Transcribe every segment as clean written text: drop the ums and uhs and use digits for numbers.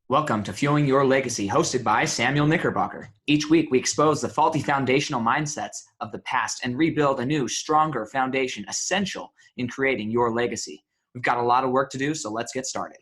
Welcome to Fueling Your Legacy, hosted by Samuel Knickerbocker. Each week, we expose the faulty foundational mindsets of the past and rebuild a new, stronger foundation essential in creating your legacy. We've got a lot of work to do, so let's get started.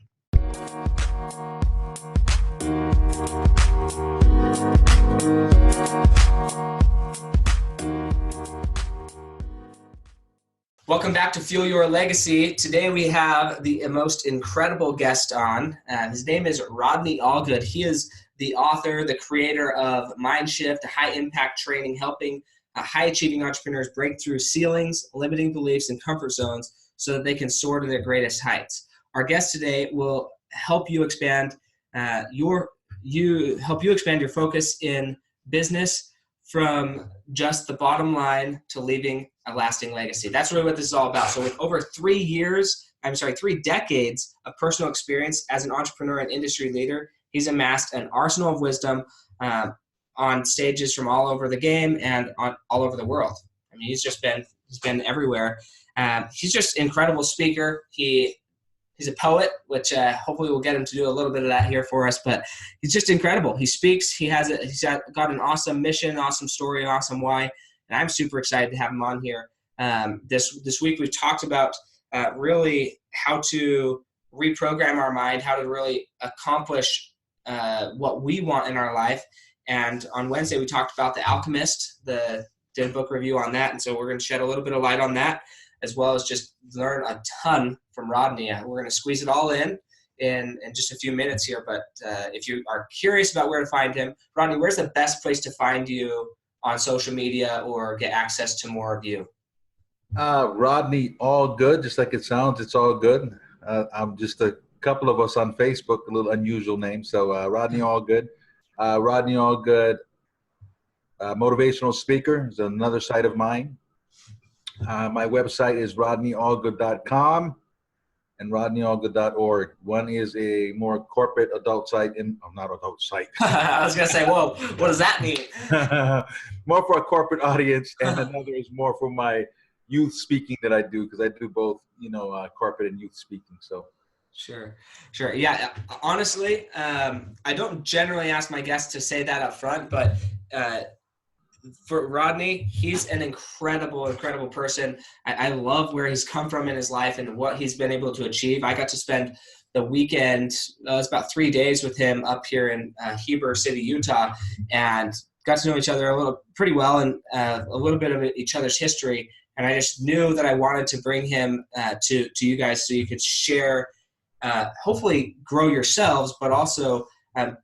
Welcome back to Fuel Your Legacy. Today we have the most incredible guest on. His name is Rodney Allgood. He is the author, the creator of Mindshift, high impact training, helping high achieving entrepreneurs break through ceilings, limiting beliefs, and comfort zones so that they can soar to their greatest heights. Our guest today will help you expand your focus in business from just the bottom line to leaving a lasting legacy. That's really what this is all about. So with over 3 decades of personal experience as an entrepreneur and industry leader, he's amassed an arsenal of wisdom on stages from all over the game and all over the world. I mean, he's been everywhere. He's just an incredible speaker. He's a poet, which hopefully we'll get him to do a little bit of that here for us, but he's just incredible. He speaks, he's got an awesome mission, awesome story, an awesome why, and I'm super excited to have him on here. This week we've talked about really how to reprogram our mind, how to really accomplish what we want in our life. And on Wednesday we talked about The Alchemist, did a book review on that, and so we're going to shed a little bit of light on that, as well as just learn a ton from Rodney. We're going to squeeze it all in just a few minutes here, but if you are curious about where to find him, Rodney, where's the best place to find you on social media or get access to more of you? Rodney Allgood, just like it sounds, it's all good. I'm just a couple of us on Facebook, a little unusual name. So Rodney Allgood. Rodney Allgood, motivational speaker, is another site of mine. My website is rodneyallgood.com and rodneyallgood.org. One is a more corporate adult site, not adult site. I was going to say, whoa, what does that mean? More for a corporate audience, and another is more for my youth speaking that I do, because I do both, corporate and youth speaking. So. Sure. Yeah. Honestly, I don't generally ask my guests to say that up front, but for Rodney, he's an incredible person. I love where he's come from in his life and what he's been able to achieve. I got to spend the weekend, it was about 3 days with him up here in Heber City, Utah, and got to know each other pretty well and a little bit of each other's history. And I just knew that I wanted to bring him to you guys so you could share, hopefully grow yourselves, but also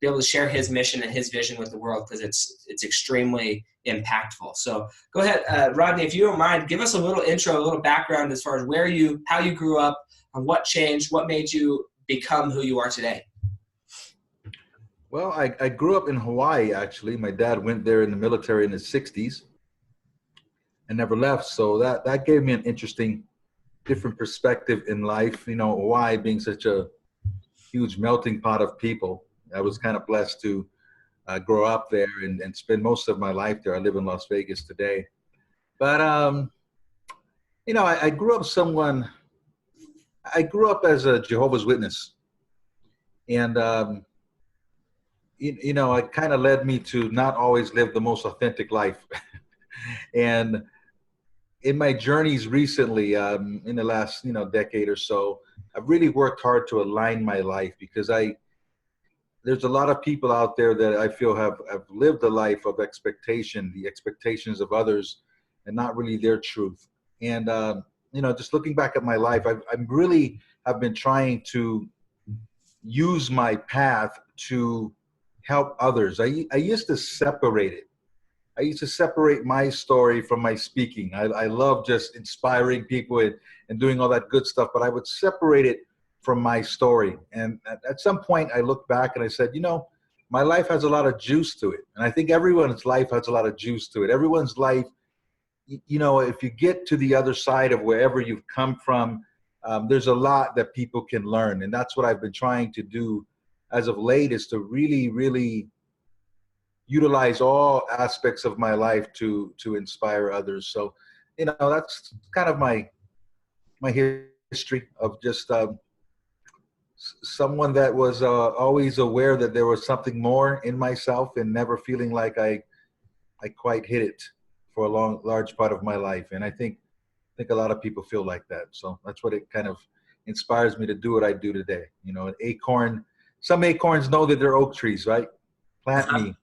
be able to share his mission and his vision with the world, because it's extremely impactful. So go ahead, Rodney, if you don't mind, give us a little intro, a little background as far as how you grew up, and what changed, what made you become who you are today. Well, I grew up in Hawaii, actually. My dad went there in the military in the 60s and never left. So that gave me an interesting, different perspective in life. Hawaii being such a huge melting pot of people. I was kind of blessed to grow up there and spend most of my life there. I live in Las Vegas today. But, I grew up as a Jehovah's Witness. And, it kind of led me to not always live the most authentic life. And in my journeys recently, in the last, decade or so, I've really worked hard to align my life, because there's a lot of people out there that I feel have lived a life of expectation, the expectations of others, and not really their truth. And, just looking back at my life, I've been trying to use my path to help others. I used to separate it. I used to separate my story from my speaking. I love just inspiring people and doing all that good stuff, but I would separate it from my story. And at some point I looked back and I said, my life has a lot of juice to it. And I think everyone's life has a lot of juice to it. Everyone's life, if you get to the other side of wherever you've come from, there's a lot that people can learn. And that's what I've been trying to do as of late, is to really, really utilize all aspects of my life to inspire others. So, that's kind of my history of just someone that was always aware that there was something more in myself and never feeling like I quite hit it for a large part of my life. And I think a lot of people feel like that. So that's what it kind of inspires me to do what I do today. You know, an acorn, some acorns know that they're oak trees, right? Plant Uh-huh. me,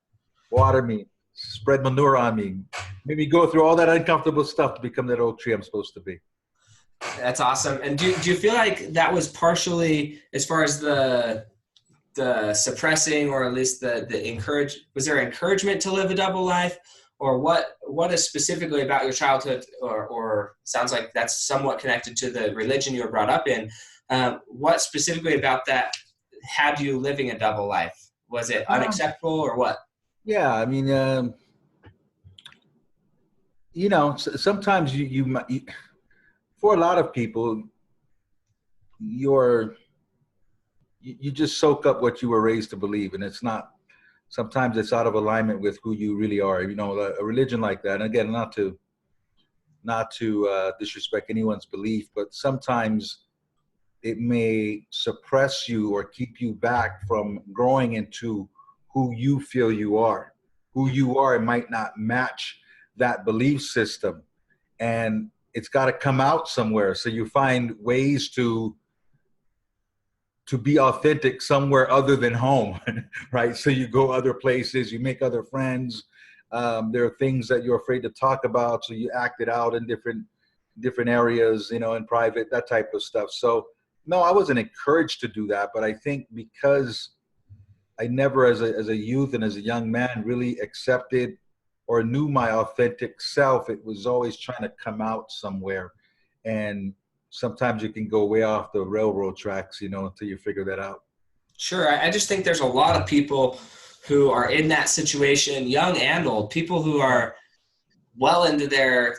water me, spread manure on me, maybe go through all that uncomfortable stuff to become that oak tree I'm supposed to be. That's awesome. And do you feel like that was partially, as far as the suppressing, or at least the encourage, was there encouragement to live a double life, or what is specifically about your childhood, or sounds like that's somewhat connected to the religion you were brought up in? What specifically about that had you living a double life? Was it Um, unacceptable, or what? yeah, I mean, sometimes for a lot of people, you're you just soak up what you were raised to believe, and it's not. Sometimes it's out of alignment with who you really are. You know, a religion like that. And again, not to disrespect anyone's belief, but sometimes it may suppress you or keep you back from growing into who you feel you are. Who you are might not match that belief system, and it's got to come out somewhere. So you find ways to be authentic somewhere other than home, right? So you go other places, you make other friends. There are things that you're afraid to talk about, so you act it out in different areas, you know, in private, that type of stuff. So no, I wasn't encouraged to do that, but I think because I never, as a youth and as a young man, really accepted or knew my authentic self, it was always trying to come out somewhere. And sometimes you can go way off the railroad tracks, you know, until you figure that out. Sure. I just think there's a lot of people who are in that situation, young and old, people who are well into their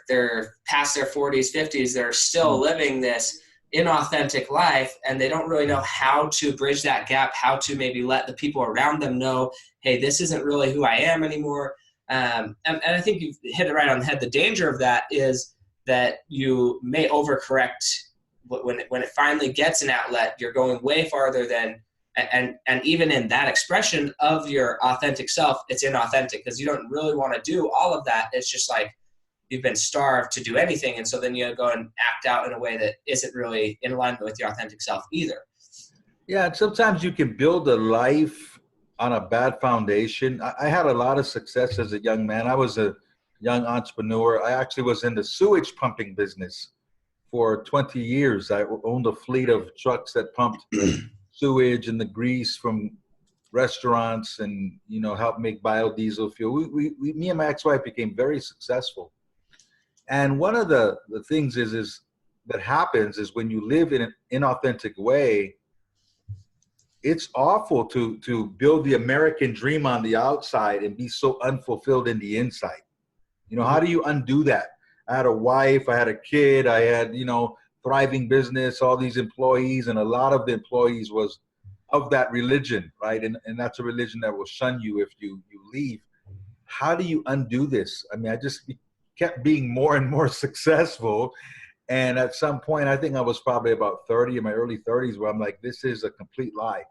past their 40s, 50s, they're still living this inauthentic life, and they don't really know how to bridge that gap, how to maybe let the people around them know, hey, this isn't really who I am anymore. And I think you've hit it right on the head. The danger of that is that you may overcorrect when it finally gets an outlet. You're going way farther than, and even in that expression of your authentic self, it's inauthentic because you don't really want to do all of that. It's just like you've been starved to do anything, and so then you go and act out in a way that isn't really in alignment with your authentic self either. Yeah, and sometimes you can build a life on a bad foundation. I had a lot of success as a young man. I was a young entrepreneur. I actually was in the sewage pumping business for 20 years. I owned a fleet of trucks that pumped sewage and the grease from restaurants, and you know, helped make biodiesel fuel. Me and my ex-wife became very successful. And one of the things is that happens is when you live in an inauthentic way, it's awful to build the American dream on the outside and be so unfulfilled in the inside. You know, how do you undo that? I had a wife, I had a kid, I had, you know, thriving business, all these employees, and a lot of the employees was of that religion, right? And that's a religion that will shun you if you leave. How do you undo this? I mean, I just kept being more and more successful. And at some point, I think I was probably about 30, in my early 30s, where I'm like, this is a complete lie.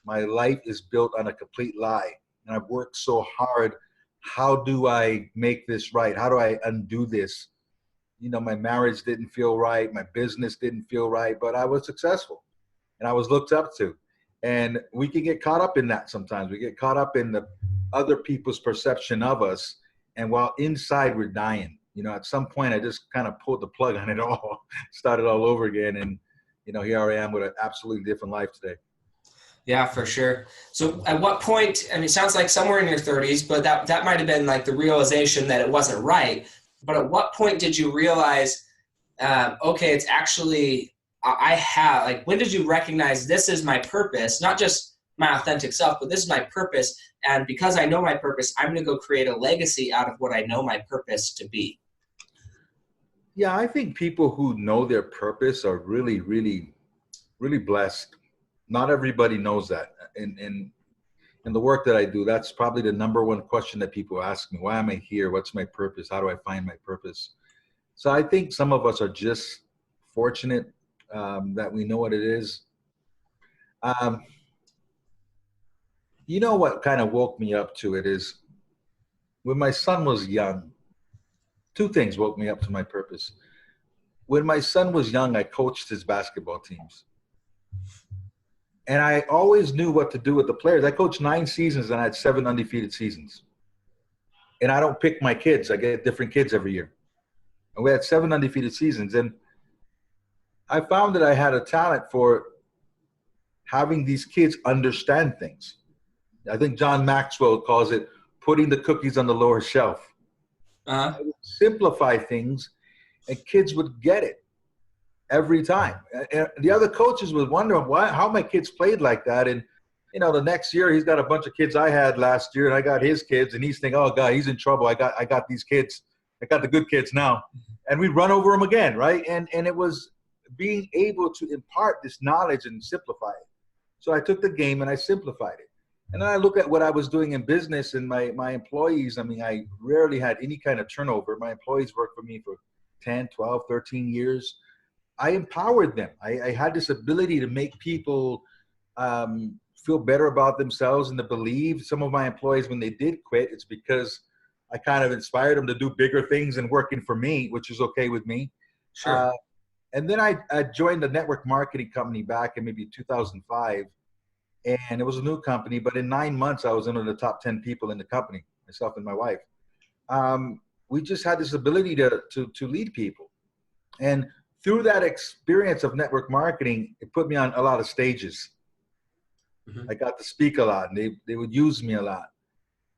My life is built on a complete lie. And I've worked so hard. How do I make this right? How do I undo this? You know, my marriage didn't feel right. My business didn't feel right, but I was successful and I was looked up to. And we can get caught up in that sometimes. We get caught up in the other people's perception of us. And while inside we're dying, you know, at some point I just kind of pulled the plug on it all, started all over again. And, you know, here I am with an absolutely different life today. Yeah, for sure. So at what point, I mean, it sounds like somewhere in your 30s, but that might have been like the realization that it wasn't right. But at what point did you realize, okay, it's actually, I have, like, when did you recognize this is my purpose, not just my authentic self, but this is my purpose. And because I know my purpose, I'm going to go create a legacy out of what I know my purpose to be. Yeah, I think people who know their purpose are really, really, really blessed. Not everybody knows that. In the work that I do, that's probably the number one question that people ask me. Why am I here? What's my purpose? How do I find my purpose? So I think some of us are just fortunate that we know what it is. Um, you know what kind of woke me up to it is when my son was young, two things woke me up to my purpose. When my son was young, I coached his basketball teams. And I always knew what to do with the players. I coached 9 seasons and I had 7 undefeated seasons. And I don't pick my kids. I get different kids every year. And we had 7 undefeated seasons. And I found that I had a talent for having these kids understand things. I think John Maxwell calls it putting the cookies on the lower shelf. I would simplify things and kids would get it every time. And the other coaches would wonder how my kids played like that. And, you know, the next year he's got a bunch of kids I had last year and I got his kids and he's thinking, oh God, he's in trouble. I got these kids. I got the good kids now. And we run over them again, right? And it was being able to impart this knowledge and simplify it. So I took the game and I simplified it. And then I look at what I was doing in business and my employees. I mean, I rarely had any kind of turnover. My employees worked for me for 10, 12, 13 years. I empowered them. I had this ability to make people feel better about themselves and to believe. Some of my employees, when they did quit, it's because I kind of inspired them to do bigger things than working for me, which is okay with me. Sure. And then I joined a network marketing company back in maybe 2005. And it was a new company, but in 9 months, I was one of the top 10 people in the company, myself and my wife. We just had this ability to lead people. And through that experience of network marketing, it put me on a lot of stages. I got to speak a lot, and they would use me a lot.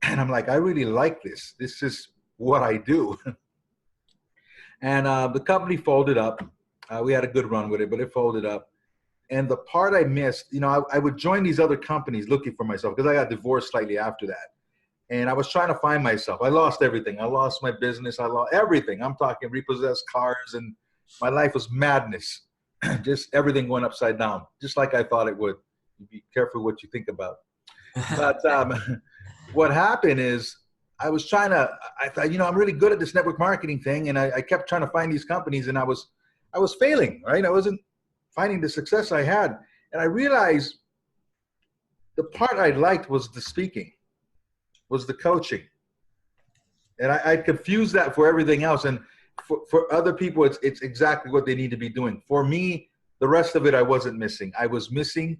And I'm like, I really like this. This is what I do. And the company folded up. We had a good run with it, but it folded up. And the part I missed, you know, I would join these other companies looking for myself because I got divorced slightly after that. And I was trying to find myself. I lost everything. I lost my business. I lost everything. I'm talking repossessed cars, and my life was madness. Just everything went upside down, just like I thought it would. You be careful what you think about. But what happened is I was trying to, I thought, you know, I'm really good at this network marketing thing. And I kept trying to find these companies, and I was failing, right? I wasn't finding the success I had. And I realized the part I liked was the speaking, was the coaching. And I confused that for everything else. And for other people, it's exactly what they need to be doing. For me, the rest of it I wasn't missing. I was missing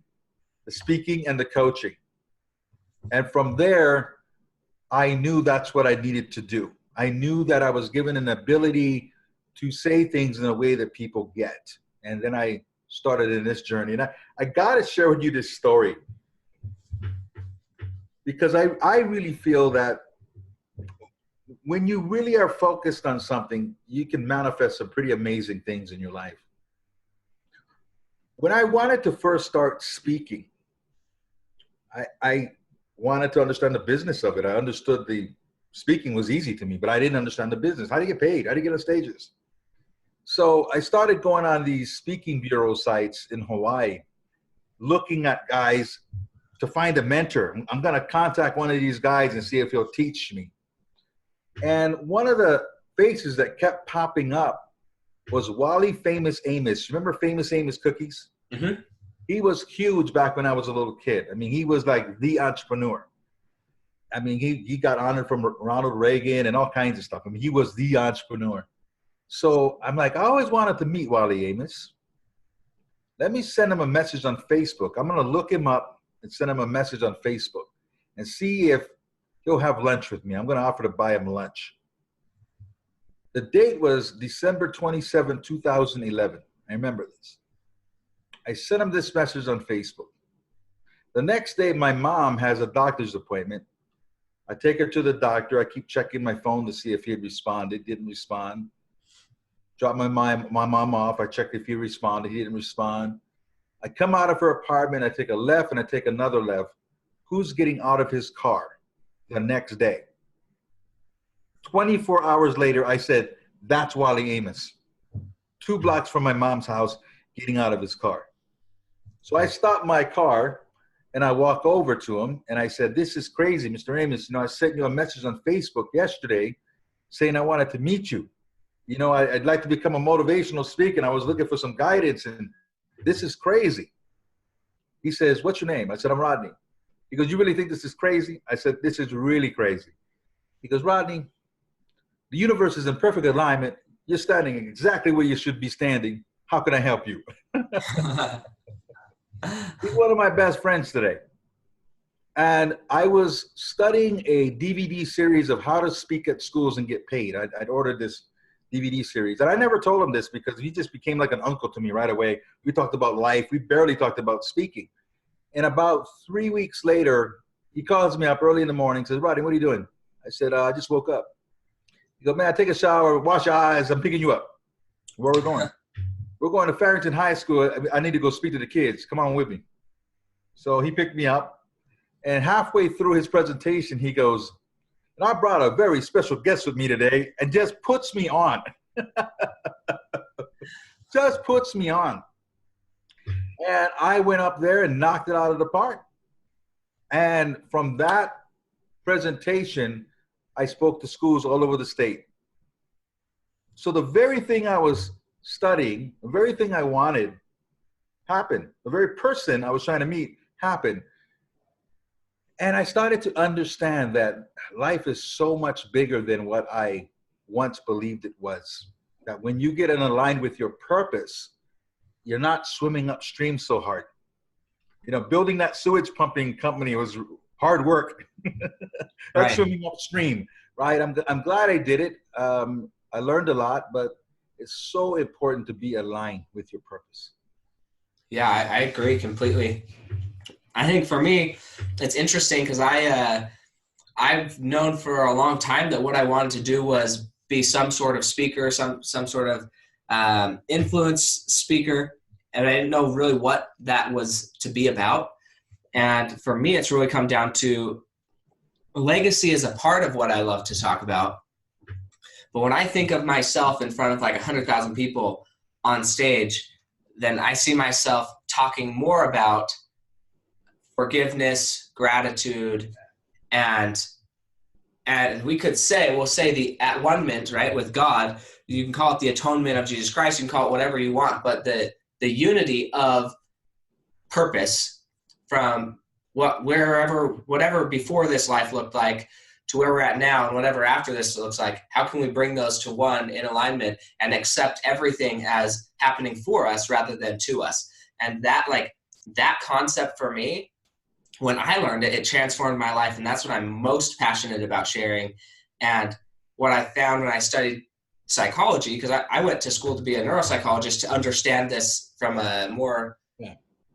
the speaking and the coaching. And from there, I knew that's what I needed to do. I knew that I was given an ability to say things in a way that people get. And then I started in this journey. And I got to share with you this story because I really feel that when you really are focused on something, you can manifest some pretty amazing things in your life. When I wanted to first start speaking, I wanted to understand the business of it. I understood the speaking was easy to me, but I didn't understand the business. How do you get paid? How do you get on stages? So I started going on these speaking bureau sites in Hawaii, looking at guys to find a mentor. I'm going to contact one of these guys and see if he'll teach me. And one of the faces that kept popping up was Wally Famous Amos. Remember Famous Amos Cookies? Mm-hmm. He was huge back when I was a little kid. I mean, he was like the entrepreneur. I mean, he got honored from Ronald Reagan and all kinds of stuff. I mean, he was the entrepreneur. So I'm like, I always wanted to meet Wally Amos. Let me send him a message on Facebook. I'm going to look him up and send him a message on Facebook and see if he'll have lunch with me. I'm going to offer to buy him lunch. The date was December 27, 2011. I remember this. I sent him this message on Facebook. The next day, my mom has a doctor's appointment. I take her to the doctor. I keep checking my phone to see if he had responded. Didn't respond. Drop my mom off. I checked if he responded. He didn't respond. I come out of her apartment. I take a left and I take another left. Who's getting out of his car the next day? 24 hours later, I said, that's Wally Amos. 2 blocks from my mom's house, getting out of his car. So I stopped my car and I walk over to him and I said, this is crazy, Mr. Amos. You know, I sent you a message on Facebook yesterday saying I wanted to meet you. You know, I'd like to become a motivational speaker and I was looking for some guidance and this is crazy. He says, "What's your name?" I said, "I'm Rodney." He goes, "You really think this is crazy?" I said, "This is really crazy." He goes, "Rodney, the universe is in perfect alignment. You're standing exactly where you should be standing. How can I help you?" He's one of my best friends today. And I was studying a DVD series of how to speak at schools and get paid. I'd ordered this DVD series. And I never told him this because he just became like an uncle to me right away. We talked about life. We barely talked about speaking. And about 3 weeks later, he calls me up early in the morning, says, "Rodney, what are you doing?" I said, "I just woke up." He goes, "Man, take a shower, wash your eyes. I'm picking you up." "Where are we going?" "We're going to Farrington High School. I need to go speak to the kids. Come on with me." So he picked me up. And halfway through his presentation, he goes, "And I brought a very special guest with me today," and just puts me on. Just puts me on. And I went up there and knocked it out of the park. And from that presentation, I spoke to schools all over the state. So the very thing I was studying, the very thing I wanted happened. The very person I was trying to meet happened. And I started to understand that life is so much bigger than what I once believed it was. That when you get in aligned with your purpose, you're not swimming upstream so hard. You know, building that sewage pumping company was hard work. That's Right. swimming upstream, right? I'm glad I did it. I learned a lot, but it's so important to be aligned with your purpose. Yeah, I agree completely. I think for me, it's interesting because I've known for a long time that what I wanted to do was be some sort of speaker, some sort of influence speaker, and I didn't know really what that was to be about. And for me, it's really come down to legacy is a part of what I love to talk about. But when I think of myself in front of like 100,000 people on stage, then I see myself talking more about forgiveness, gratitude, and we could say, we'll say the at-one-ment, right, with God. You can call it the atonement of Jesus Christ. You can call it whatever you want, but the unity of purpose from whatever before this life looked like to where we're at now and whatever after this looks like. How can we bring those to one in alignment and accept everything as happening for us rather than to us? And that concept for me, when I learned it, it transformed my life. And that's what I'm most passionate about sharing. And what I found when I studied psychology, because I went to school to be a neuropsychologist to understand this from a more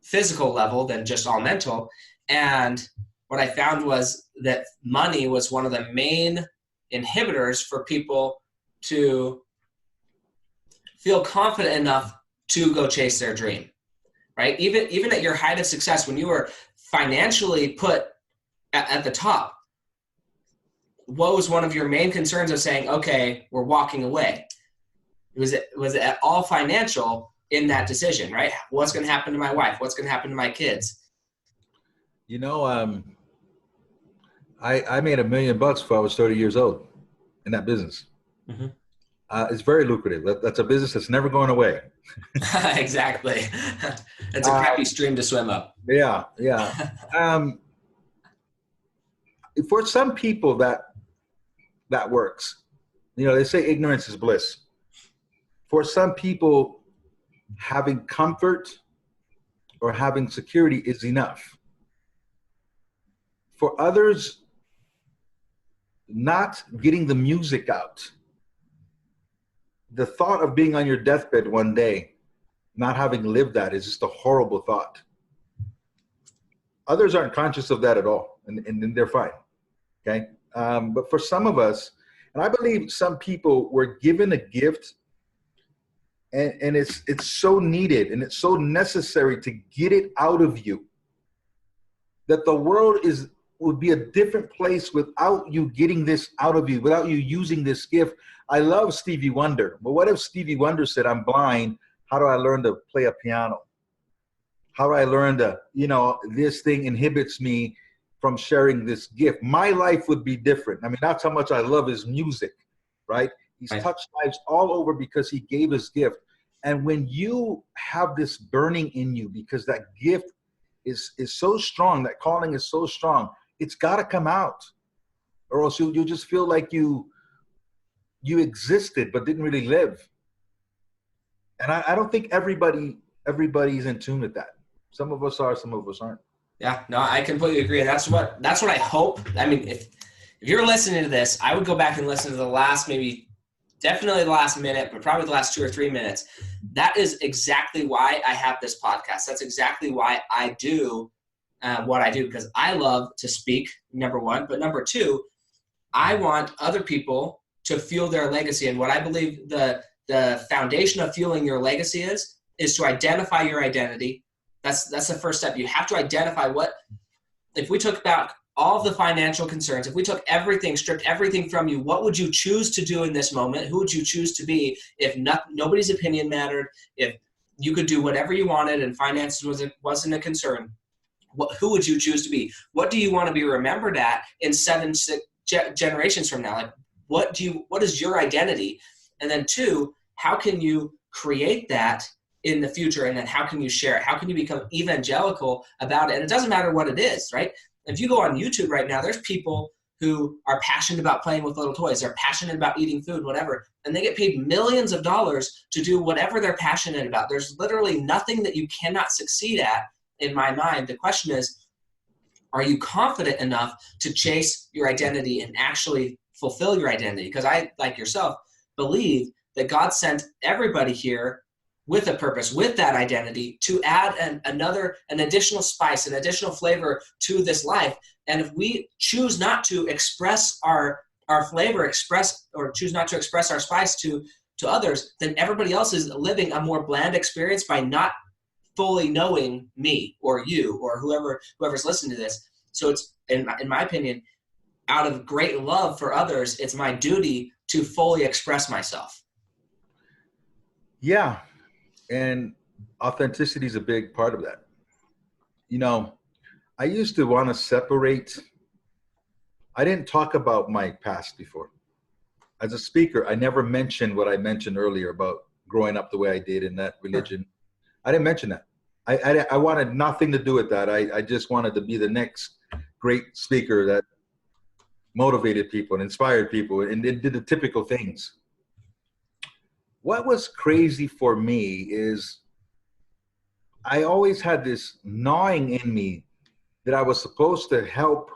physical level than just all mental. And what I found was that money was one of the main inhibitors for people to feel confident enough to go chase their dream, right? Even at your height of success, when you were financially put at the top, what was one of your main concerns of saying, okay, we're walking away? Was it at all financial in that decision, right? What's going to happen to my wife? What's going to happen to my kids? You know, I made $1 million before I was 30 years old in that business. Mm-hmm. It's very lucrative. That's a business that's never going away. Exactly. It's a crappy stream to swim up. Yeah. For some people that works. You know, they say ignorance is bliss. For some people, having comfort or having security is enough. For others, not getting the music out, the thought of being on your deathbed one day, not having lived that, is just a horrible thought. Others aren't conscious of that at all, and they're fine, okay? But for some of us, and I believe some people were given a gift, and it's so needed and it's so necessary to get it out of you, that the world would be a different place without you getting this out of you, without you using this gift. I love Stevie Wonder, but what if Stevie Wonder said, "I'm blind, how do I learn to play a piano? How do I learn to, this thing inhibits me from sharing this gift"? My life would be different. I mean, that's how much I love his music, right? He's touched lives all over because he gave his gift. And when you have this burning in you because that gift is so strong, that calling is so strong, it's got to come out, or else you just feel like you existed but didn't really live. And I don't think everybody's in tune with that. Some of us are, some of us aren't. Yeah, no, I completely agree. And that's what I hope. I mean, if you're listening to this, I would go back and listen to the last, definitely the last minute, but probably the last 2 or 3 minutes. That is exactly why I have this podcast. That's exactly why I do what I do, because I love to speak, number one. But number two, I want other people to fuel their legacy. And what I believe the foundation of fueling your legacy is to identify your identity. That's the first step. You have to identify if we took about all of the financial concerns, if we took everything, stripped everything from you, what would you choose to do in this moment? Who would you choose to be if nobody's opinion mattered, if you could do whatever you wanted and finances wasn't a concern? Who would you choose to be? What do you want to be remembered at in 7 generations from now? Like, what is your identity? And then two, how can you create that in the future? And then how can you share it? How can you become evangelical about it? And it doesn't matter what it is, right? If you go on YouTube right now, there's people who are passionate about playing with little toys. They're passionate about eating food, whatever. And they get paid millions of dollars to do whatever they're passionate about. There's literally nothing that you cannot succeed at, in my mind. The question is, are you confident enough to chase your identity and actually fulfill your identity? Because I, like yourself, believe that God sent everybody here with a purpose, with that identity, to add an additional spice, an additional flavor to this life. And if we choose not to express our flavor, choose not to express our spice to others, then everybody else is living a more bland experience by not fully knowing me or you or whoever's listening to this. So it's, in my opinion, out of great love for others, it's my duty to fully express myself. Yeah. And authenticity is a big part of that. You know, I used to want to separate. I didn't talk about my past before. As a speaker, I never mentioned what I mentioned earlier about growing up the way I did in that religion. I didn't mention that. I wanted nothing to do with that. I just wanted to be the next great speaker that motivated people and inspired people and did the typical things. What was crazy for me is I always had this gnawing in me that I was supposed to help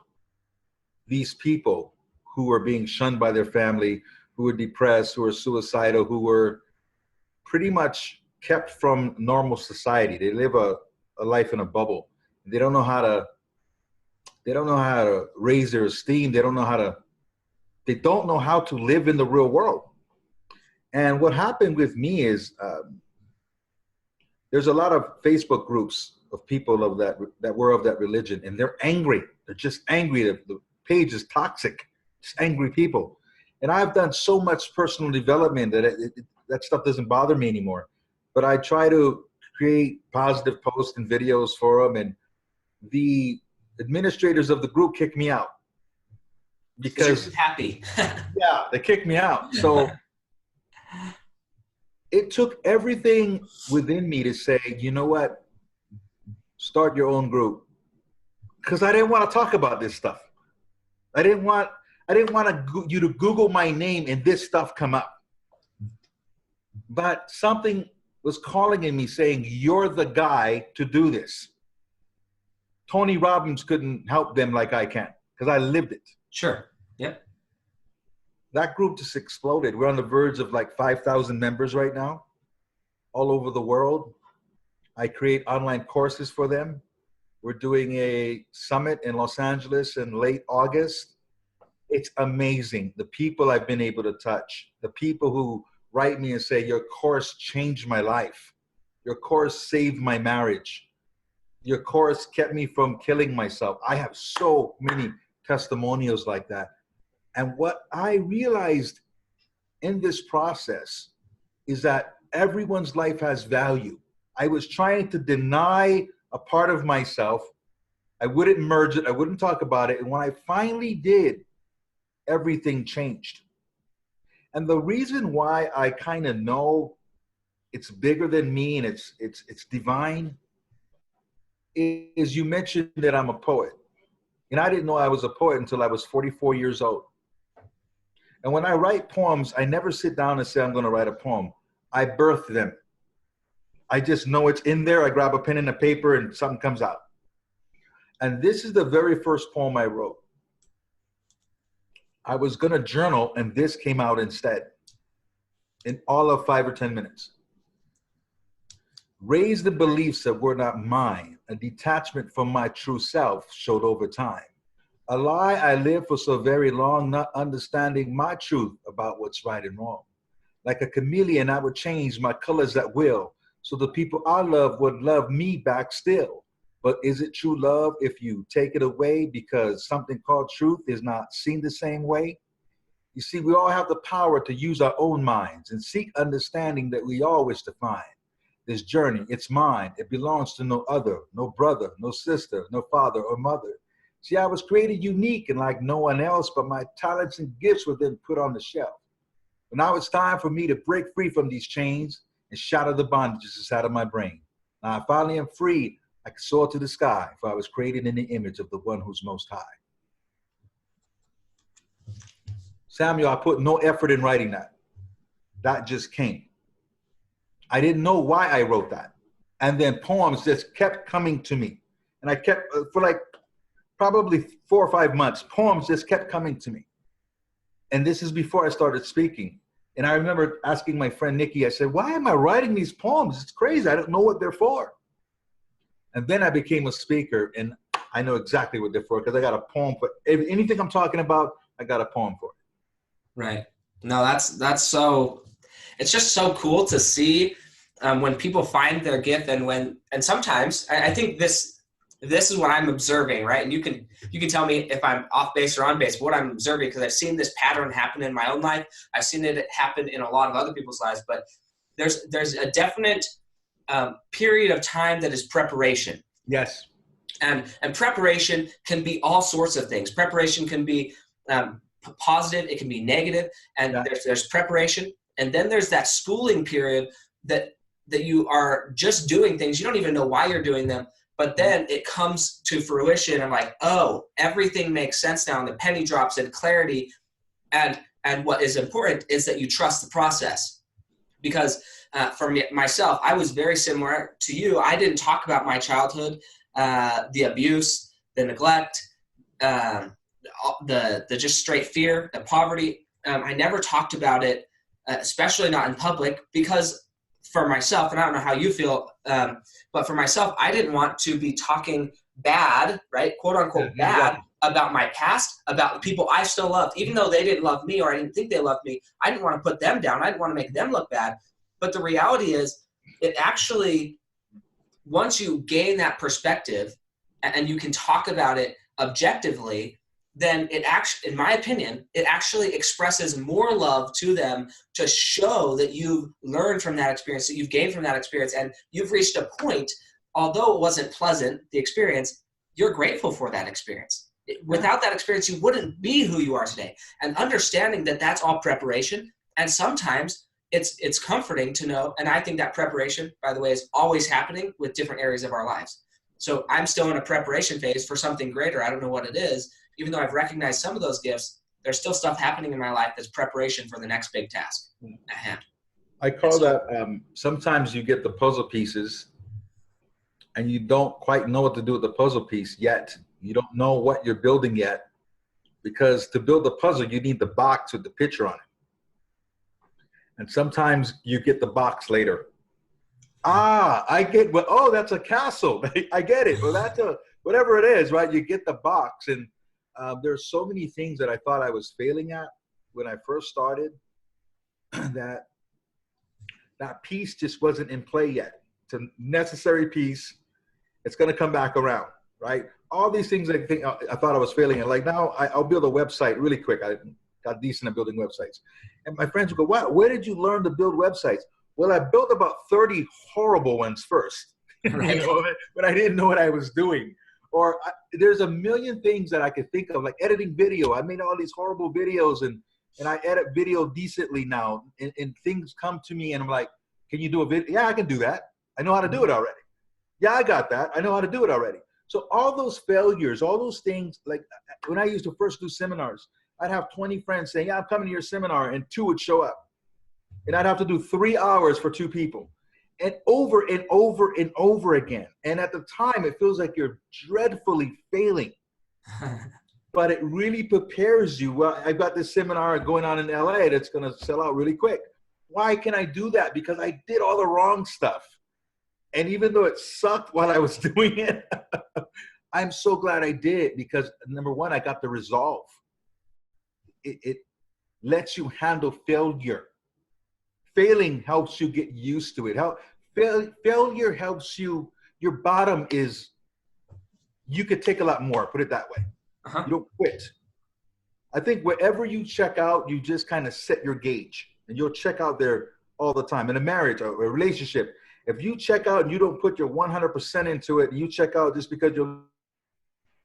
these people who were being shunned by their family, who were depressed, who were suicidal, who were pretty much kept from normal society. They live a life in a bubble. They don't know how to raise their esteem. They don't know how to live in the real world. And what happened with me is there's a lot of Facebook groups of people that were of that religion, and they're angry. They're just angry. The page is toxic. Just angry people. And I've done so much personal development that that stuff doesn't bother me anymore. But I try to create positive posts and videos for them, and the administrators of the group kick me out because you're happy. Yeah, they kicked me out. So it took everything within me to say, you know what, start your own group, because I didn't want to talk about this stuff. I didn't want you to Google my name and this stuff come up. But something was calling in me saying, you're the guy to do this. Tony Robbins couldn't help them like I can, because I lived it. Sure. Yep. That group just exploded. We're on the verge of like 5,000 members right now, all over the world. I create online courses for them. We're doing a summit in Los Angeles in late August. It's amazing. The people I've been able to touch, the people who write me and say, your course changed my life. Your course saved my marriage. Your course kept me from killing myself. I have so many testimonials like that. And what I realized in this process is that everyone's life has value. I was trying to deny a part of myself. I wouldn't merge it. I wouldn't talk about it. And when I finally did, everything changed. And the reason why I kind of know it's bigger than me and it's divine is you mentioned that I'm a poet. And I didn't know I was a poet until I was 44 years old. And when I write poems, I never sit down and say, I'm going to write a poem. I birth them. I just know it's in there. I grab a pen and a paper and something comes out. And this is the very first poem I wrote. I was going to journal, and this came out instead in all of 5 or 10 minutes. Raise the beliefs that were not mine. A detachment from my true self showed over time. A lie I lived for so very long, not understanding my truth about what's right and wrong. Like a chameleon, I would change my colors at will, so the people I love would love me back still. But is it true love if you take it away because something called truth is not seen the same way? You see, we all have the power to use our own minds and seek understanding that we all wish to find. This journey, it's mine. It belongs to no other, no brother, no sister, no father or mother. See, I was created unique and like no one else, but my talents and gifts were then put on the shelf. But now it's time for me to break free from these chains and shatter the bondages inside of my brain. Now I finally am free. I can soar to the sky, for I was created in the image of the one who's most high. Samuel, I put no effort in writing that. That just came. I didn't know why I wrote that. And then poems just kept coming to me. And I kept, for like probably 4 or 5 months, poems just kept coming to me. And this is before I started speaking. And I remember asking my friend Nikki, I said, why am I writing these poems? It's crazy. I don't know what they're for. And then I became a speaker, and I know exactly what they're for, because I got a poem for anything I'm talking about. I got a poem for it. Right. No, that's so, it's just so cool to see when people find their gift, and sometimes I think this is what I'm observing, right? And you can tell me if I'm off base or on base, but what I'm observing, because I've seen this pattern happen in my own life. I've seen it happen in a lot of other people's lives, but there's a definite period of time that is preparation. Yes. And preparation can be all sorts of things. Preparation can be positive, it can be negative, and yeah. There's preparation, and then there's that schooling period that you are just doing things, you don't even know why you're doing them, but then it comes to fruition and like, oh, everything makes sense now, and the penny drops and clarity, and what is important is that you trust the process. Because for myself, I was very similar to you. I didn't talk about my childhood, the abuse, the neglect, the just straight fear, the poverty. I never talked about it, especially not in public, because for myself, and I don't know how you feel, but for myself, I didn't want to be talking bad, right, quote unquote bad, about my past, about the people I still loved, even though they didn't love me or I didn't think they loved me. I didn't want to put them down. I didn't want to make them look bad. But the reality is, it actually, once you gain that perspective and you can talk about it objectively, then it actually, in my opinion, it actually expresses more love to them to show that you've learned from that experience, that you've gained from that experience, and you've reached a point, although it wasn't pleasant, the experience, you're grateful for that experience. Without that experience, you wouldn't be who you are today. And understanding that that's all preparation, and sometimes it's comforting to know, and I think that preparation, by the way, is always happening with different areas of our lives. So I'm still in a preparation phase for something greater. I don't know what it is. Even though I've recognized some of those gifts, there's still stuff happening in my life that's preparation for the next big task at hand. I call that, sometimes you get the puzzle pieces and you don't quite know what to do with the puzzle piece yet. You don't know what you're building yet, because to build a puzzle, you need the box with the picture on it. And sometimes you get the box later. I get, well, oh, that's a castle. I get it. Well, that's whatever it is, right? You get the box, and there's so many things that I thought I was failing at when I first started that piece just wasn't in play yet. It's a necessary piece. It's going to come back around, right? All these things I thought I was failing at. Like now, I'll build a website really quick. I got decent at building websites. And my friends would go, wow, where did you learn to build websites? Well, I built about 30 horrible ones first, right. But I didn't know what I was doing. Or there's a million things that I could think of, like editing video. I made all these horrible videos, and I edit video decently now. And things come to me, and I'm like, can you do a video? Yeah, I can do that. I know how to do it already. Yeah, I got that. I know how to do it already. So all those failures, all those things, like when I used to first do seminars, I'd have 20 friends saying, yeah, I'm coming to your seminar, and 2 would show up. And I'd have to do 3 hours for 2 people, and over and over and over again. And at the time, it feels like you're dreadfully failing, but it really prepares you. Well, I've got this seminar going on in LA that's going to sell out really quick. Why can I do that? Because I did all the wrong stuff. And even though it sucked while I was doing it, I'm so glad I did, because number one, I got the resolve. It lets you handle failure. Failing helps you get used to it. Failure helps you. Your bottom is, you could take a lot more, put it that way. You don't quit. I think wherever you check out, you just kind of set your gauge, and you'll check out there all the time. In a marriage or a relationship, if you check out and you don't put your 100% into it, you check out just because you're,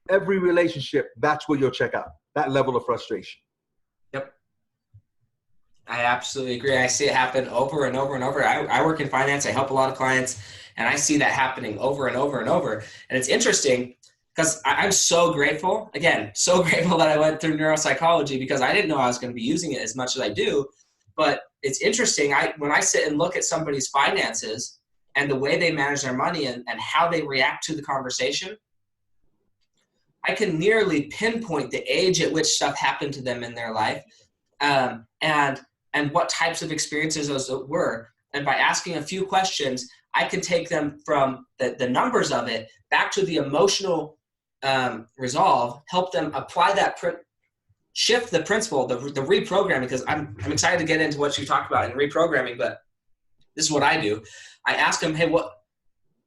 every relationship, that's where you'll check out, that level of frustration. Yep. I absolutely agree. I see it happen over and over and over. I work in finance. I help a lot of clients, and I see that happening over and over and over. And it's interesting because I'm so grateful, again, so grateful that I went through neuropsychology, because I didn't know I was going to be using it as much as I do. But it's interesting. When I sit and look at somebody's finances and the way they manage their money and how they react to the conversation, I can nearly pinpoint the age at which stuff happened to them in their life, and what types of experiences those were. And by asking a few questions, I can take them from the numbers of it back to the emotional resolve, help them apply that, shift the principle, the reprogramming, because I'm excited to get into what you talked about in reprogramming, but this is what I do. I ask them, hey,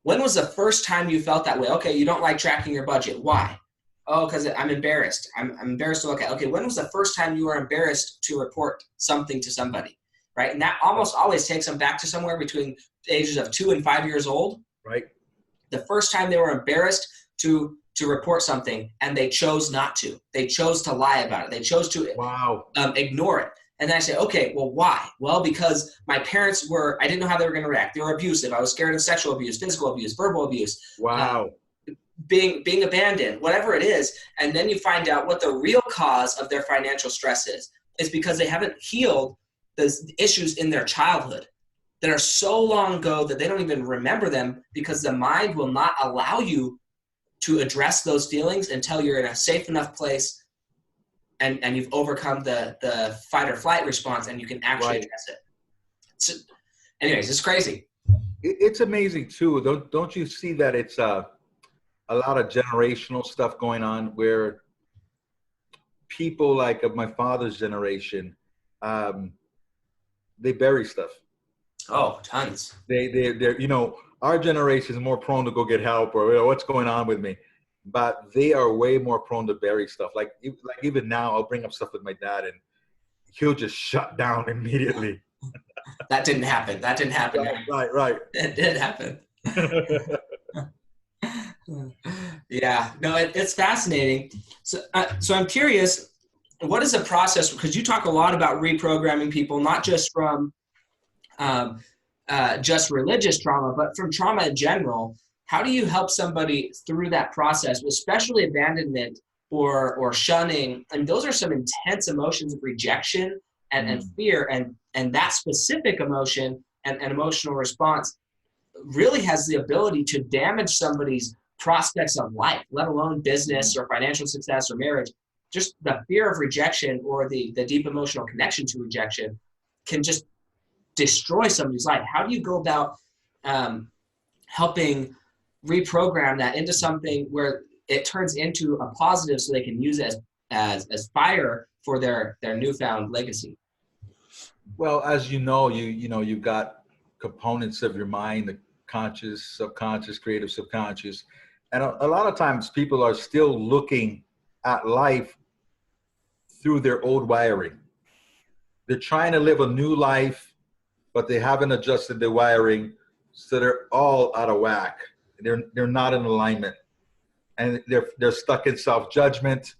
when was the first time you felt that way? Okay, you don't like tracking your budget. Why? Oh, because I'm embarrassed. I'm embarrassed to look at. Okay, when was the first time you were embarrassed to report something to somebody, right? And that almost always takes them back to somewhere between the ages of 2 and 5 years old. Right. The first time they were embarrassed to report something, and they chose not to. They chose to lie about it. They chose to ignore it. And then I say, okay, well, why? Well, because my parents I didn't know how they were going to react. They were abusive. I was scared of sexual abuse, physical abuse, verbal abuse. Wow. Being abandoned, whatever it is. And then you find out what the real cause of their financial stress is. It's because they haven't healed those issues in their childhood that are so long ago that they don't even remember them, because the mind will not allow you to address those feelings until you're in a safe enough place and you've overcome the fight or flight response, and you can actually address it. So, anyways, it's crazy. It's amazing too. Don't you see that it's a lot of generational stuff going on, where people like of my father's generation, they bury stuff. Oh, tons. They're our generation is more prone to go get help, or what's going on with me, but they are way more prone to bury stuff. Like even now, I'll bring up stuff with my dad, and he'll just shut down immediately. That didn't happen. Right. It did happen. Yeah, no, it's fascinating. So I'm curious, what is the process? Because you talk a lot about reprogramming people, not just from just religious trauma, but from trauma in general. How do you help somebody through that process, especially abandonment or shunning? And those are some intense emotions of rejection and fear, and that specific emotion and emotional response really has the ability to damage somebody's prospects of life, let alone business or financial success or marriage. Just the fear of rejection or the deep emotional connection to rejection can just destroy somebody's life. How do you go about helping reprogram that into something where it turns into a positive, so they can use it as fire for their newfound legacy? Well, as you know, you've got components of your mind, the conscious, subconscious, creative, subconscious. And a lot of times people are still looking at life through their old wiring. They're trying to live a new life, but they haven't adjusted their wiring, so they're all out of whack. They're not in alignment, and they're stuck in self-judgment.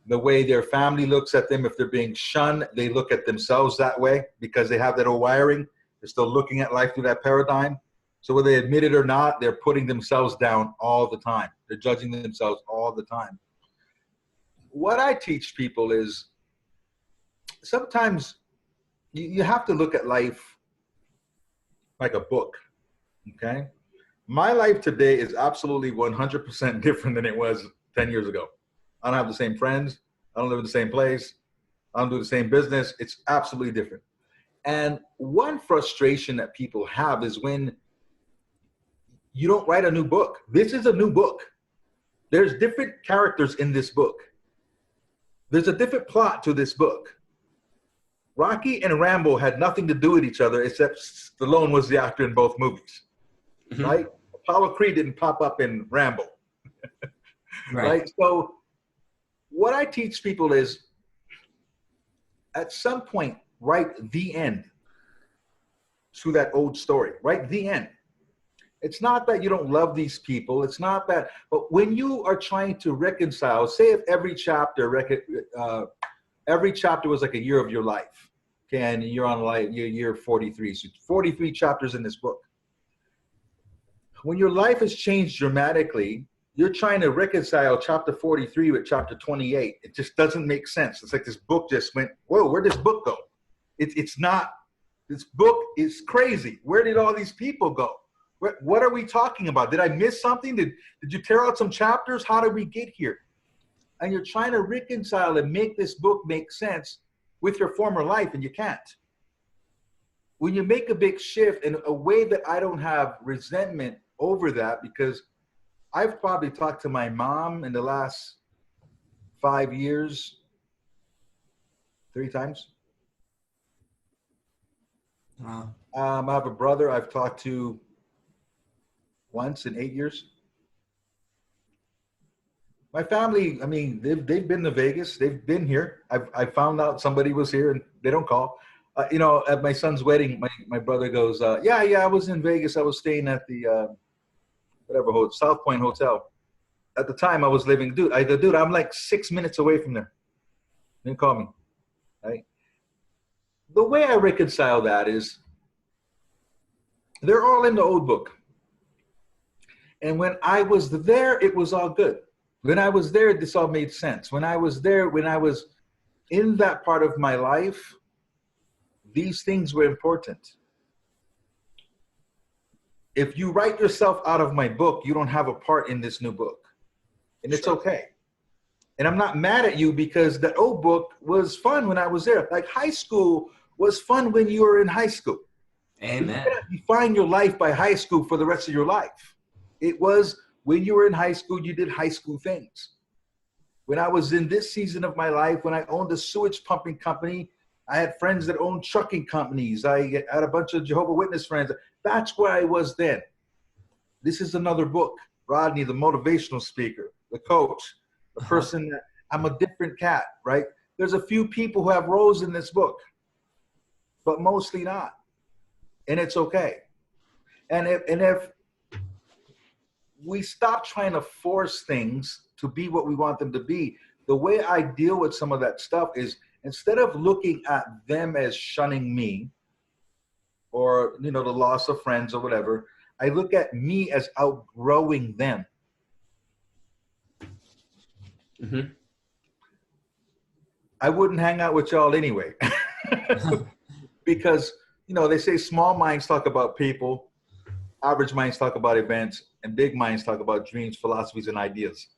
The way their family looks at them, if they're being shunned, they look at themselves that way because they have that old wiring. They're still looking at life through that paradigm. So whether they admit it or not, they're putting themselves down all the time. They're judging themselves all the time. What I teach people is sometimes you have to look at life like a book, okay? My life today is absolutely 100% different than it was 10 years ago. I don't have the same friends. I don't live in the same place. I don't do the same business. It's absolutely different. And one frustration that people have is when you don't write a new book. This is a new book. There's different characters in this book. There's a different plot to this book. Rocky and Rambo had nothing to do with each other except Stallone was the actor in both movies, right? Apollo Creed didn't pop up in Rambo, right? So what I teach people is at some point, write the end to that old story, write the end. It's not that you don't love these people. It's not that, but when you are trying to reconcile, say if every chapter was like a year of your life, okay, and you're on like year 43, so 43 chapters in this book. When your life has changed dramatically, you're trying to reconcile chapter 43 with chapter 28. It just doesn't make sense. It's like this book just went, whoa, where'd this book go? It's not, this book is crazy. Where did all these people go? What are we talking about? Did I miss something? Did you tear out some chapters? How did we get here? And you're trying to reconcile and make this book make sense with your former life, and you can't. When you make a big shift in a way that I don't have resentment over that, because I've probably talked to my mom in the last 5 years 3 times. Wow. I have a brother I've talked to once in 8 years. My family, I mean, they've been to Vegas. They've been here. I found out somebody was here, and they don't call. You know, at my son's wedding, my brother goes, yeah, I was in Vegas. I was staying at the South Point Hotel. At the time, I was living, dude, I'm like 6 minutes away from there. Didn't call me, right? The way I reconcile that is they're all in the old book. And when I was there, it was all good. When I was there, this all made sense. When I was there, when I was in that part of my life, these things were important. If you write yourself out of my book, you don't have a part in this new book. And it's okay. And I'm not mad at you because that old book was fun when I was there. Like high school was fun when you were in high school. Amen. You cannot define your life by high school for the rest of your life. It was when you were in high school, you did high school things. When I was in this season of my life, when I owned a sewage pumping company, I had friends that owned trucking companies. I had a bunch of Jehovah's Witness friends. That's where I was then. This is another book. Rodney, the motivational speaker, the coach, the person that I'm a different cat, right? There's a few people who have roles in this book, but mostly not. And it's okay. And if we stop trying to force things to be what we want them to be, the way I deal with some of that stuff is instead of looking at them as shunning me or, you know, the loss of friends or whatever, I look at me as outgrowing them. Mm-hmm. I wouldn't hang out with y'all anyway. Because, you know, they say small minds talk about people, average minds talk about events, and big minds talk about dreams, philosophies, and ideas.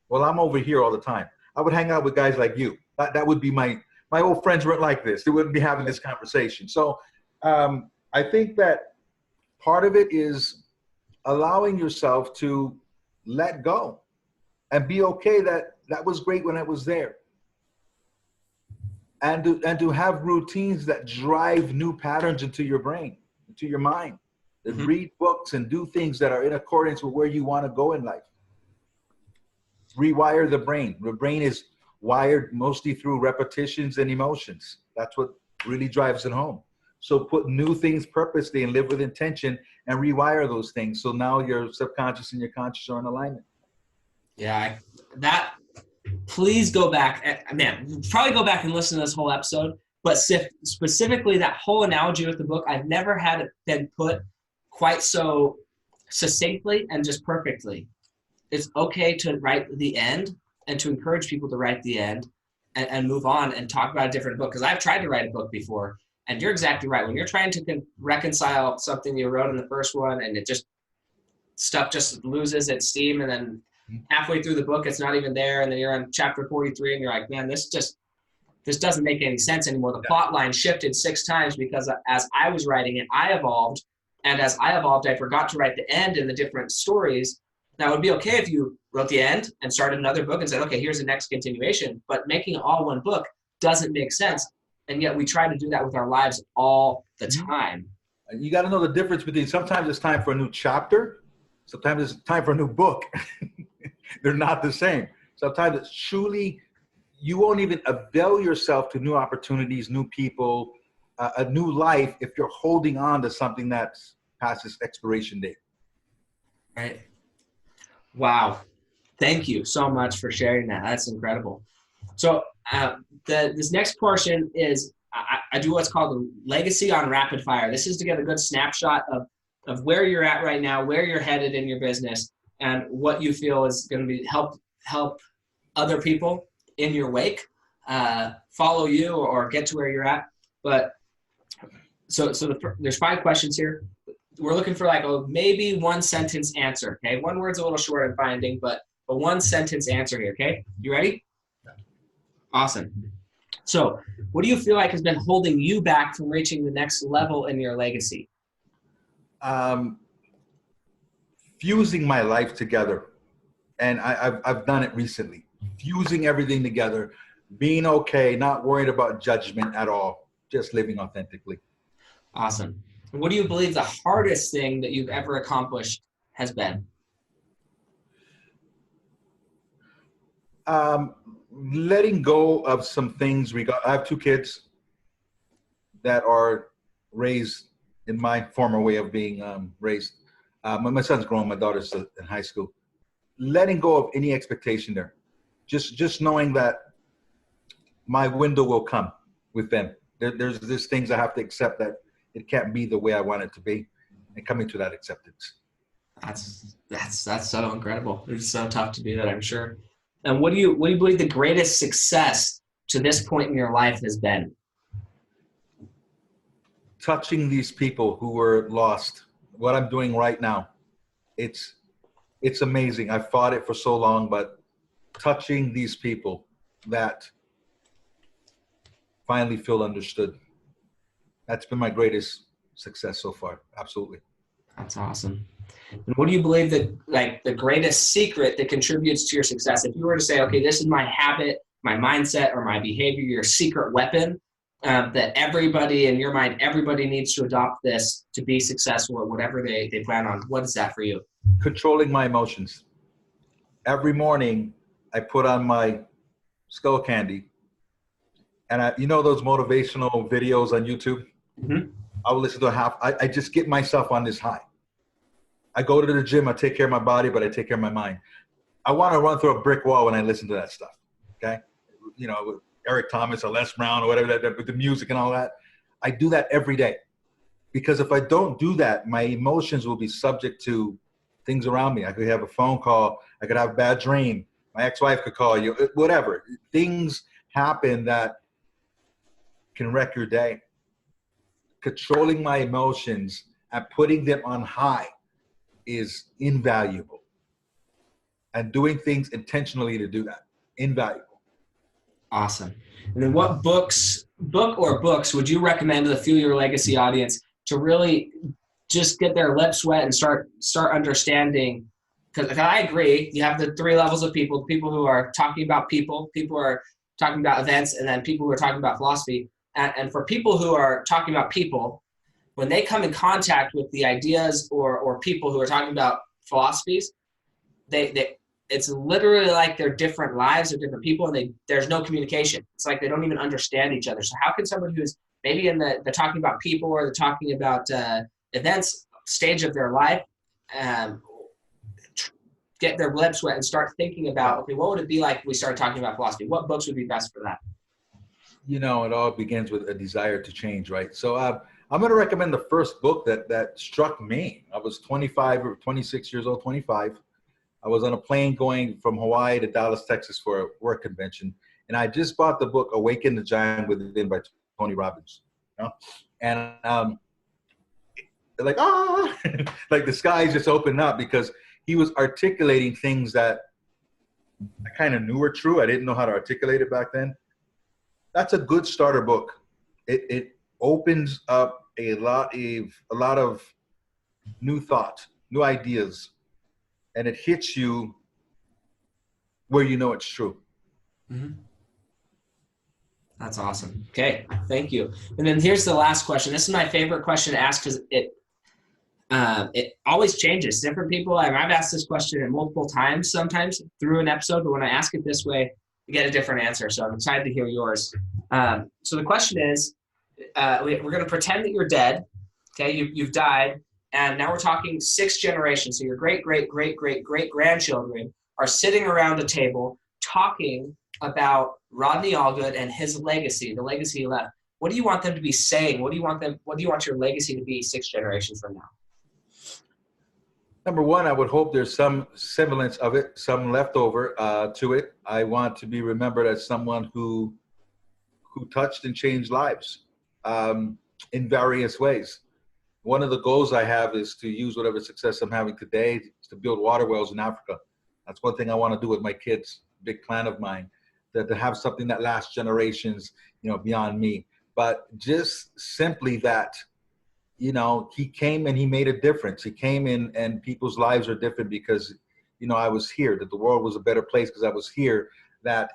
Well, I'm over here all the time. I would hang out with guys like you. That would be my old friends weren't like this. They wouldn't be having this conversation. So I think that part of it is allowing yourself to let go and be okay that that was great when I was there. And to have routines that drive new patterns into your brain, into your mind. Mm-hmm. Read books and do things that are in accordance with where you want to go in life. Rewire the brain. The brain is wired mostly through repetitions and emotions. That's what really drives it home. So put new things purposely and live with intention and rewire those things. So now your subconscious and your conscious are in alignment. Yeah, please go back. Man, probably go back and listen to this whole episode. But specifically that whole analogy with the book, I've never had it been put quite so succinctly and just perfectly. It's okay to write the end and to encourage people to write the end and move on and talk about a different book. Because I've tried to write a book before, and you're exactly right. When you're trying to reconcile something you wrote in the first one and it just stuff just loses its steam, and then halfway through the book it's not even there, and then you're on chapter 43 and you're like, man, this doesn't make any sense anymore. The plot line shifted 6 times because as I was writing it, I evolved, and as I evolved, I forgot to write the end in the different stories. Now, it would be okay if you wrote the end and started another book and said, okay, here's the next continuation, but making it all one book doesn't make sense. And yet we try to do that with our lives all the time. You got to know the difference between sometimes it's time for a new chapter, sometimes it's time for a new book. They're not the same. Sometimes it's truly, you won't even avail yourself to new opportunities, new people, a new life if you're holding on to something that's past its expiration date. Right. Wow. Thank you so much for sharing that. That's incredible. So this next portion is, I do what's called the legacy on rapid fire. This is to get a good snapshot of where you're at right now, where you're headed in your business, and what you feel is going to be help other people in your wake follow you or get to where you're at. But so there's 5 questions here. We're looking for like a maybe 1 sentence answer. Okay, 1 word's a little short in finding, but a 1 sentence answer here. Okay, you ready? Awesome. So, what do you feel like has been holding you back from reaching the next level in your legacy? Fusing my life together, and I've done it recently. Fusing everything together, being okay, not worried about judgment at all, just living authentically. Awesome. And what do you believe the hardest thing that you've ever accomplished has been? Letting go of some things. I have 2 kids that are raised in my former way of being raised. My son's grown, my daughter's in high school. Letting go of any expectation there. Just knowing that my window will come with them. There's things I have to accept that it can't be the way I want it to be, and coming to that acceptance. That's so incredible. It's so tough to do that, I'm sure. And what do you believe the greatest success to this point in your life has been? Touching these people who were lost. What I'm doing right now, it's amazing. I fought it for so long, but touching these people that finally feel understood. That's been my greatest success so far. Absolutely. That's awesome. And what do you believe that like the greatest secret that contributes to your success? If you were to say, okay, this is my habit, my mindset, or my behavior, your secret weapon, that everybody in your mind, everybody needs to adopt this to be successful at whatever they plan on. What is that for you? Controlling my emotions. Every morning I put on my skull candy, and you know those motivational videos on YouTube? Mm-hmm. I will listen to I just get myself on this high. I go to the gym, I take care of my body, but I take care of my mind. I want to run through a brick wall when I listen to that stuff, okay? You know, Eric Thomas or Les Brown or whatever, with the music and all that. I do that every day. Because if I don't do that, my emotions will be subject to things around me. I could have a phone call. I could have a bad dream. My ex-wife could call you, whatever. Things happen that can wreck your day. Controlling my emotions and putting them on high is invaluable. And doing things intentionally to do that, invaluable. Awesome. And then what book or books would you recommend to the Fuel Your Legacy audience to really just get their lips wet and start understanding? Because I agree, you have the 3 levels of people who are talking about people who are talking about events, and then people who are talking about philosophy. And for people who are talking about people, when they come in contact with the ideas or people who are talking about philosophies, it's literally like they're different lives of different people, and there's no communication. It's like they don't even understand each other. So how can somebody who's maybe in the talking about people or the talking about events stage of their life get their lips wet and start thinking about, okay, what would it be like if we started talking about philosophy? What books would be best for that? You know, it all begins with a desire to change, right? So I'm going to recommend the first book that struck me. I was 25 or 26 years old, 25. I was on a plane going from Hawaii to Dallas, Texas for a work convention. And I just bought the book, Awaken the Giant Within by Tony Robbins. You know? And they're like, ah, like the skies just opened up because he was articulating things that I kind of knew were true. I didn't know how to articulate it back then. That's a good starter book. It opens up a lot of new thought, new ideas, and it hits you where you know it's true. Mm-hmm. That's awesome. Okay, thank you. And then here's the last question. This is my favorite question to ask because it always changes. Different people, I've asked this question multiple times sometimes through an episode, but when I ask it this way, I get a different answer. So I'm excited to hear yours. So the question is, we're going to pretend that you're dead. Okay, you've died, and now we're talking 6 generations. So your great, great, great, great, great grandchildren are sitting around a table talking about Rodney Allgood and his legacy, the legacy he left. What do you want them to be saying? What do you want your legacy to be 6 generations from now? Number one, I would hope there's some semblance of it, some leftover to it. I want to be remembered as someone who touched and changed lives in various ways. One of the goals I have is to use whatever success I'm having today to build water wells in Africa. That's one thing I want to do with my kids, big plan of mine, to have something that lasts generations, beyond me. But just simply that, he came and he made a difference. He came in and people's lives are different because, I was here, that the world was a better place because I was here, that,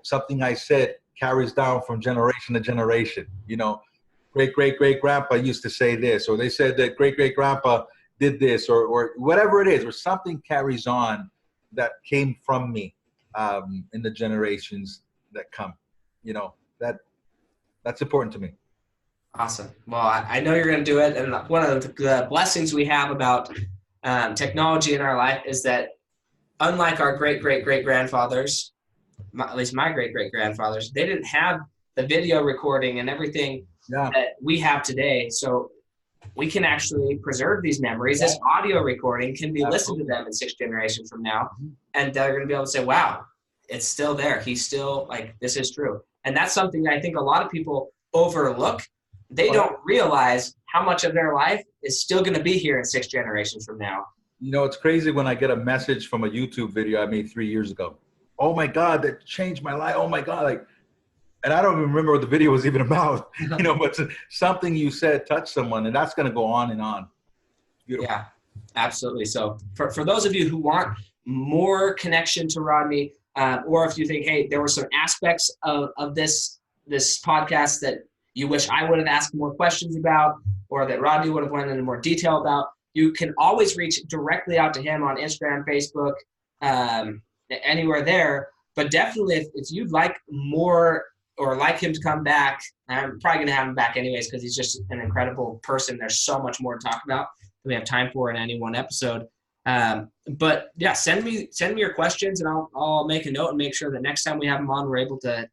something I said carries down from generation to generation. Great-great-great-grandpa used to say this, or they said that great-great-grandpa did this, or whatever it is, or something carries on that came from me in the generations that come. That's important to me. Awesome. Well, I know you're going to do it. And one of the blessings we have about technology in our life is that unlike our great-great-great-grandfathers, at least my great-great-grandfathers, they didn't have the video recording and everything that we have today. So we can actually preserve these memories. This audio recording can be listened to them in 6 generations from now. And they're going to be able to say, wow, it's still there. He's still this is true. And that's something I think a lot of people overlook. They don't realize how much of their life is still going to be here in 6 generations from now. It's crazy when I get a message from a YouTube video I made 3 years ago. Oh my God, that changed my life. Oh my God. And I don't even remember what the video was even about, but something you said touched someone, and that's going to go on and on. Beautiful. Yeah, absolutely. So for those of you who want more connection to Rodney, or if you think, hey, there were some aspects of this podcast that you wish I would have asked more questions about, or that Rodney would have went into more detail about, you can always reach directly out to him on Instagram, Facebook, anywhere there. But definitely if you'd like more or like him to come back, I'm probably going to have him back anyways because he's just an incredible person. There's so much more to talk about than we have time for in any one episode. But yeah, send me your questions and I'll make a note and make sure that next time we have him on, we're able to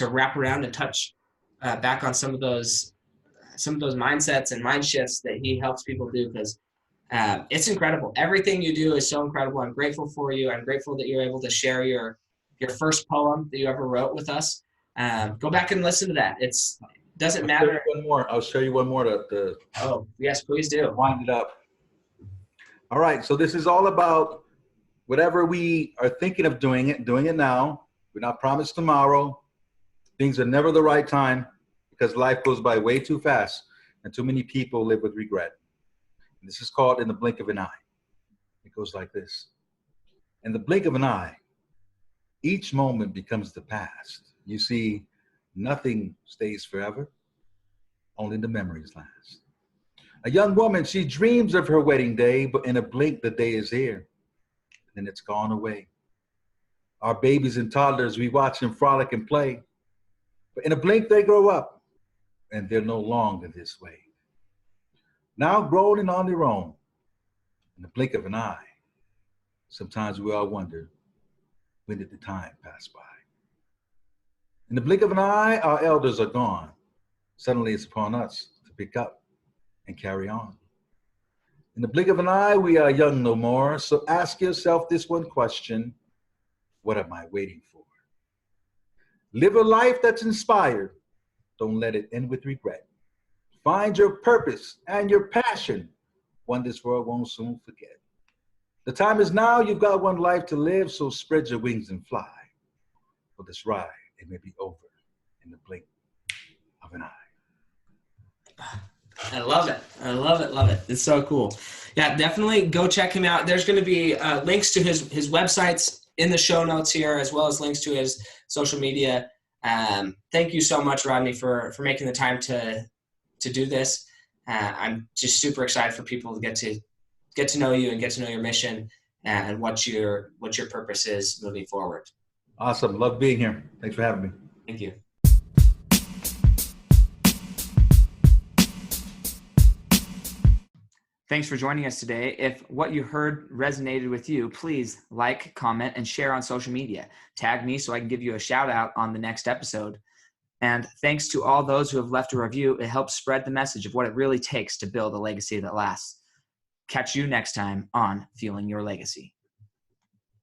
wrap around and touch back on some of those mindsets and mind shifts that he helps people do, because it's incredible. Everything you do is so incredible. I'm grateful for you. I'm grateful that you're able to share your first poem that you ever wrote with us. Go back and listen to that. Doesn't matter. I'll show you one more Oh, yes, please do. Wind it up. All right. So this is all about whatever we are thinking of doing it now. We're not promised tomorrow. Things are never the right time because life goes by way too fast and too many people live with regret. And this is called In the Blink of an Eye. It goes like this. In the blink of an eye, each moment becomes the past. You see, nothing stays forever. Only the memories last. A young woman, she dreams of her wedding day, but in a blink, the day is here. And then it's gone away. Our babies and toddlers, we watch them frolic and play. But in a blink, they grow up, and they're no longer this way. Now grown and on their own, in the blink of an eye, sometimes we all wonder, when did the time pass by? In the blink of an eye, our elders are gone. Suddenly it's upon us to pick up and carry on. In the blink of an eye, we are young no more. So ask yourself this one question: what am I waiting for? Live a life that's inspired. Don't let it end with regret. Find your purpose and your passion, one this world won't soon forget. The time is now. You've got one life to live, so spread your wings and fly. For this ride, it may be over in the blink of an eye. I love it. I love it. Love it. It's so cool. Yeah, definitely go check him out. There's going to be links to his websites in the show notes here, as well as links to his social media. Thank you so much, Rodney, for making the time to do this. I'm just super excited for people to get to know you and get to know your mission and what your purpose is moving forward. Awesome. Love being here. Thanks for having me. Thank you. Thanks for joining us today. If what you heard resonated with you, please like, comment, and share on social media. Tag me so I can give you a shout out on the next episode. And thanks to all those who have left a review. It helps spread the message of what it really takes to build a legacy that lasts. Catch you next time on Fueling Your Legacy.